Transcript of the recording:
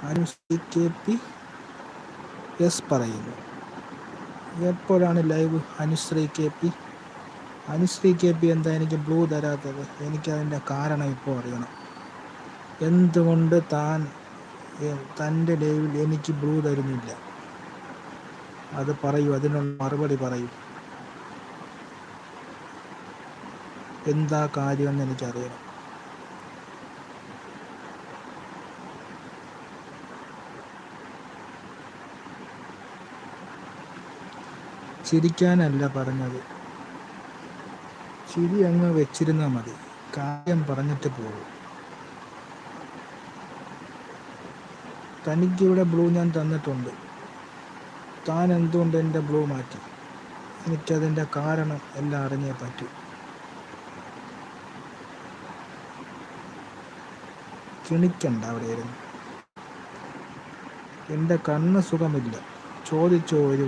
Anusree KP yes പറയുന്നു. എപ്പോഴാണ് live Anushree KP? Anushree KP എന്താ എനിക്ക് ബ്ലൂ തരാത്തത്? എനിക്കതിൻ്റെ കാരണം ഇപ്പോൾ അറിയണം. എന്തുകൊണ്ട് തൻ്റെ ലൈവിൽ എനിക്ക് ബ്ലൂ തരുന്നില്ല? അത് പറയൂ, അതിനുള്ള മറുപടി പറയൂ. എന്താ കാര്യമെന്ന് എനിക്കറിയണം. ചിരിക്കാനല്ല പറഞ്ഞത്, ചിരി അങ്ങ് വെച്ചിരുന്നാൽ മതി. കാര്യം പറഞ്ഞിട്ട് പോകും. തനിക്കിവിടെ ബ്ലൂ ഞാൻ തന്നിട്ടുണ്ട്. താൻ എന്തുകൊണ്ട് എൻ്റെ ബ്ലൂ മാറ്റി? എനിക്കതിൻ്റെ കാരണം എല്ലാം അറിഞ്ഞേ പറ്റൂ. കിണിക്കണ്ട അവിടെ ഇരുന്ന്. എൻ്റെ കണ്ണ് സുഖമില്ല. ചോദിച്ചോ ഒരു